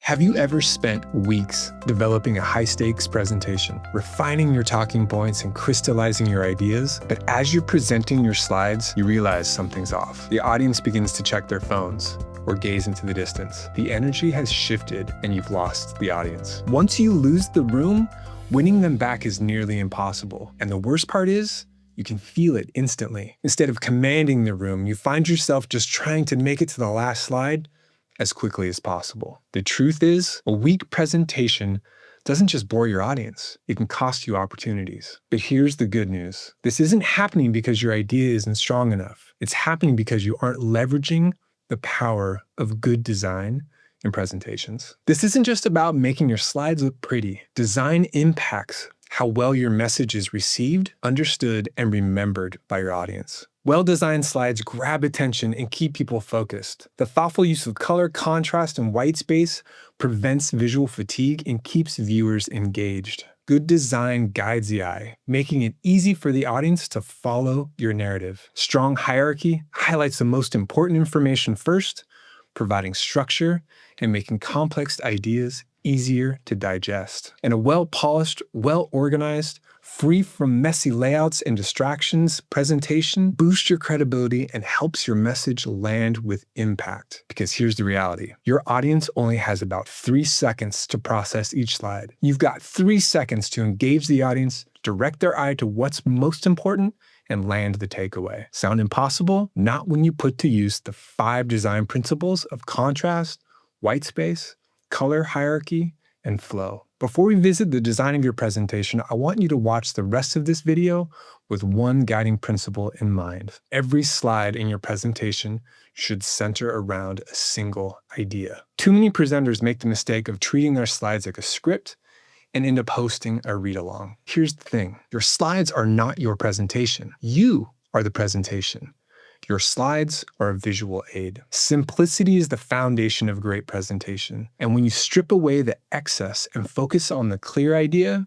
Have you ever spent weeks developing a high-stakes presentation, refining your talking points and crystallizing your ideas? But as you're presenting your slides, you realize something's off. The audience begins to check their phones or gaze into the distance. The energy has shifted and you've lost the audience. Once you lose the room, winning them back is nearly impossible. And the worst part is, you can feel it instantly. Instead of commanding the room, you find yourself just trying to make it to the last slide as quickly as possible. The truth is, a weak presentation doesn't just bore your audience, it can cost you opportunities. But here's the good news. This isn't happening because your idea isn't strong enough. It's happening because you aren't leveraging the power of good design in presentations. This isn't just about making your slides look pretty. Design impacts how well your message is received, understood, and remembered by your audience. Well-designed slides grab attention and keep people focused. The thoughtful use of color, contrast, and white space prevents visual fatigue and keeps viewers engaged. Good design guides the eye, making it easy for the audience to follow your narrative. Strong hierarchy highlights the most important information first, providing structure and making complex ideas easier to digest. And a well-polished, well-organized, free from messy layouts and distractions presentation boosts your credibility and helps your message land with impact. Because here's the reality. Your audience only has about 3 seconds to process each slide. You've got 3 seconds to engage the audience, direct their eye to what's most important, and land the takeaway. Sound impossible? Not when you put to use the 5 design principles of contrast, white space, color hierarchy, and flow. Before we visit the design of your presentation, I want you to watch the rest of this video with one guiding principle in mind. Every slide in your presentation should center around a single idea. Too many presenters make the mistake of treating their slides like a script and end up hosting a read-along. Here's the thing. Your slides are not your presentation. You are the presentation. Your slides are a visual aid. Simplicity is the foundation of great presentation. And when you strip away the excess and focus on the clear idea,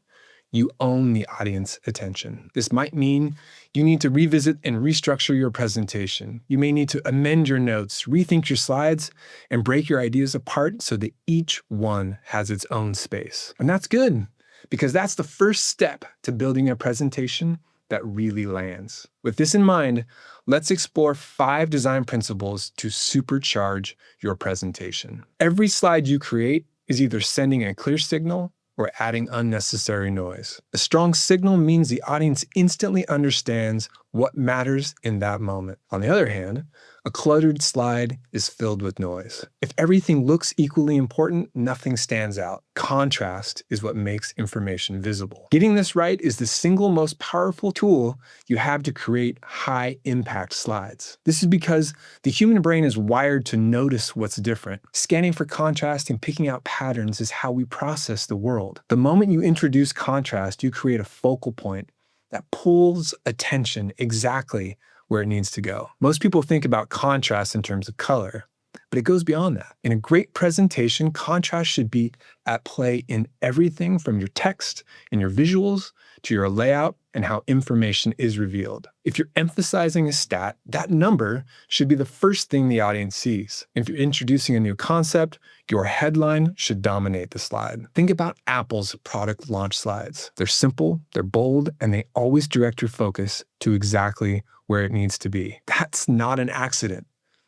you own the audience attention. This might mean you need to revisit and restructure your presentation. You may need to amend your notes, rethink your slides, and break your ideas apart so that each one has its own space. And that's good, because that's the first step to building a presentation that really lands. With this in mind, let's explore 5 design principles to supercharge your presentation. Every slide you create is either sending a clear signal or adding unnecessary noise. A strong signal means the audience instantly understands what matters in that moment. On the other hand, a cluttered slide is filled with noise. If everything looks equally important, nothing stands out. Contrast is what makes information visible. Getting this right is the single most powerful tool you have to create high-impact slides. This is because the human brain is wired to notice what's different. Scanning for contrast and picking out patterns is how we process the world. The moment you introduce contrast, you create a focal point that pulls attention exactly where it needs to go. Most people think about contrast in terms of color, but it goes beyond that. In a great presentation, contrast should be at play in everything from your text and your visuals to your layout and how information is revealed. If you're emphasizing a stat, that number should be the first thing the audience sees. If you're introducing a new concept, your headline should dominate the slide. Think about Apple's product launch slides. They're simple, they're bold, and they always direct your focus to exactly where it needs to be. That's not an accident.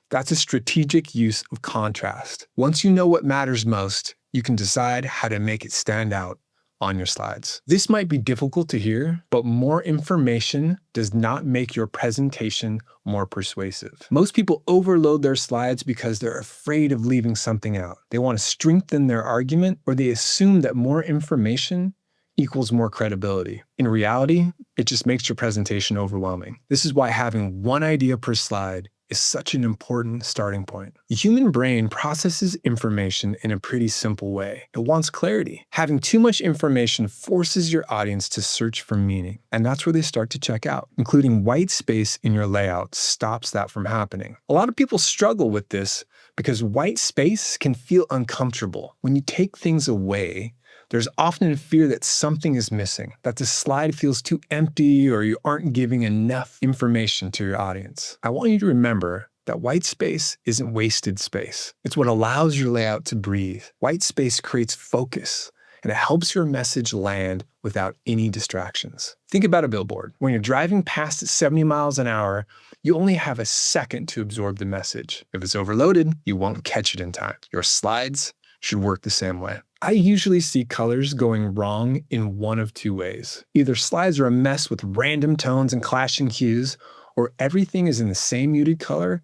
That's a strategic use of contrast. Once you know what matters most, you can decide how to make it stand out on your slides. This might be difficult to hear, but more information does not make your presentation more persuasive. Most people overload their slides because they're afraid of leaving something out. They want to strengthen their argument, or they assume that more information equals more credibility. In reality, it just makes your presentation overwhelming. This is why having one idea per slide is such an important starting point. The human brain processes information in a pretty simple way. It wants clarity. Having too much information forces your audience to search for meaning, and that's where they start to check out. Including white space in your layout stops that from happening. A lot of people struggle with this because white space can feel uncomfortable. When you take things away, there's often a fear that something is missing, that the slide feels too empty or you aren't giving enough information to your audience. I want you to remember that white space isn't wasted space. It's what allows your layout to breathe. White space creates focus, and it helps your message land without any distractions. Think about a billboard. When you're driving past at 70 miles an hour, you only have a second to absorb the message. If it's overloaded, you won't catch it in time. Your slides should work the same way. I usually see colors going wrong in one of two ways. Either slides are a mess with random tones and clashing hues, or everything is in the same muted color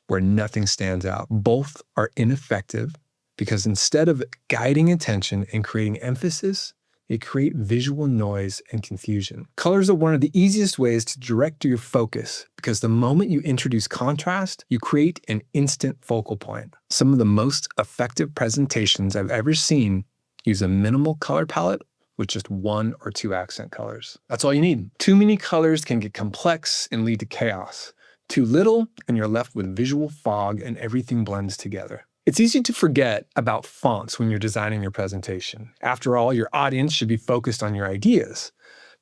where nothing stands out. Both are ineffective because instead of guiding attention and creating emphasis, they create visual noise and confusion. Colors are one of the easiest ways to direct your focus because the moment you introduce contrast, you create an instant focal point. Some of the most effective presentations I've ever seen use a minimal color palette with just 1 or 2 accent colors. That's all you need. Too many colors can get complex and lead to chaos. Too little, and you're left with visual fog and everything blends together. It's easy to forget about fonts when you're designing your presentation. After all, your audience should be focused on your ideas,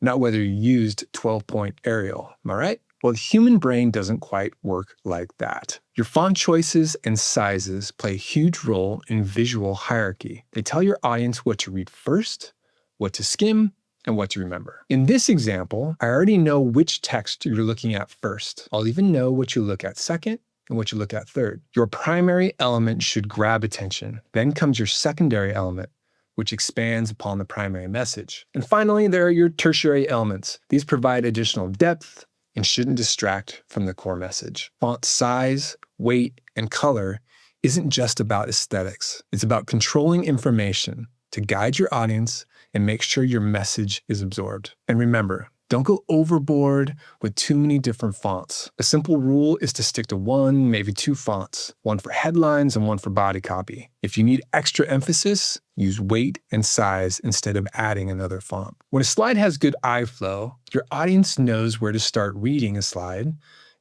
not whether you used 12-point Arial. Am I right? Well, the human brain doesn't quite work like that. Your font choices and sizes play a huge role in visual hierarchy. They tell your audience what to read first, what to skim, and what to remember. In this example, I already know which text you're looking at first. I'll even know what you look at second and what you look at third. Your primary element should grab attention. Then comes your secondary element, which expands upon the primary message. And finally, there are your tertiary elements. These provide additional depth and shouldn't distract from the core message. Font size, weight, and color isn't just about aesthetics. It's about controlling information to guide your audience and make sure your message is absorbed. And remember, don't go overboard with too many different fonts. A simple rule is to stick to 1, maybe 2 fonts, one for headlines and one for body copy. If you need extra emphasis, use weight and size instead of adding another font. When a slide has good eye flow, your audience knows where to start reading a slide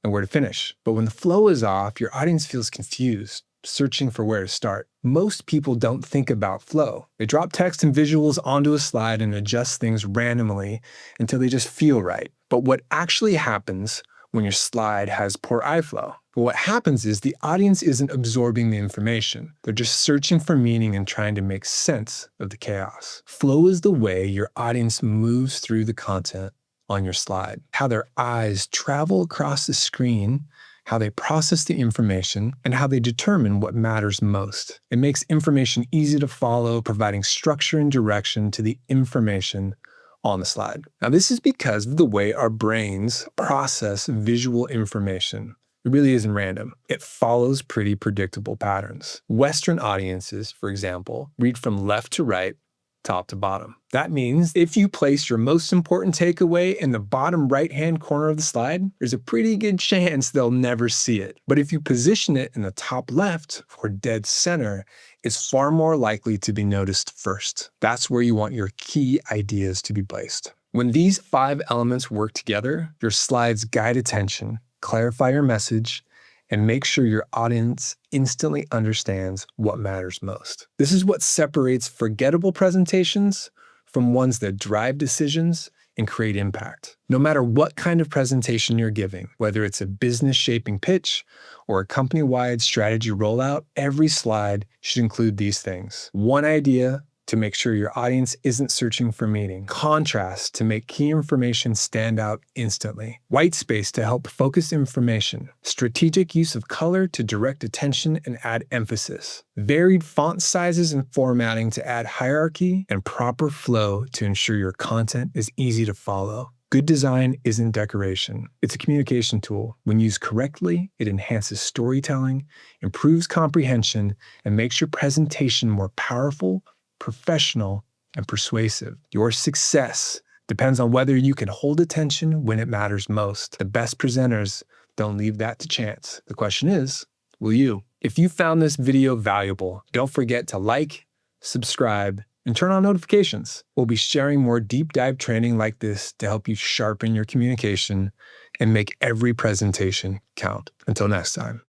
and where to finish. But when the flow is off, your audience feels confused, searching for where to start. Most people don't think about flow. They drop text and visuals onto a slide and adjust things randomly until they just feel right. But what actually happens when your slide has poor eye flow? Well, what happens is the audience isn't absorbing the information. They're just searching for meaning and trying to make sense of the chaos. Flow is the way your audience moves through the content on your slide, how their eyes travel across the screen, how they process the information, and how they determine what matters most. It makes information easy to follow, providing structure and direction to the information on the slide. Now, this is because of the way our brains process visual information. It really isn't random. It follows pretty predictable patterns. Western audiences, for example, read from left to right, top to bottom. That means if you place your most important takeaway in the bottom right-hand corner of the slide, there's a pretty good chance they'll never see it. But if you position it in the top left or dead center, it's far more likely to be noticed first. That's where you want your key ideas to be placed. When these 5 elements work together, your slides guide attention, clarify your message, and make sure your audience instantly understands what matters most. This is what separates forgettable presentations from ones that drive decisions and create impact. No matter what kind of presentation you're giving, whether it's a business-shaping pitch or a company-wide strategy rollout, every slide should include these things. 1 idea to make sure your audience isn't searching for meaning. Contrast to make key information stand out instantly. White space to help focus information. Strategic use of color to direct attention and add emphasis. Varied font sizes and formatting to add hierarchy, and proper flow to ensure your content is easy to follow. Good design isn't decoration. It's a communication tool. When used correctly, it enhances storytelling, improves comprehension, and makes your presentation more powerful, professional, and persuasive. Your success depends on whether you can hold attention when it matters most. The best presenters don't leave that to chance. The question is, will you? If you found this video valuable, don't forget to like, subscribe, and turn on notifications. We'll be sharing more deep dive training like this to help you sharpen your communication and make every presentation count. Until next time.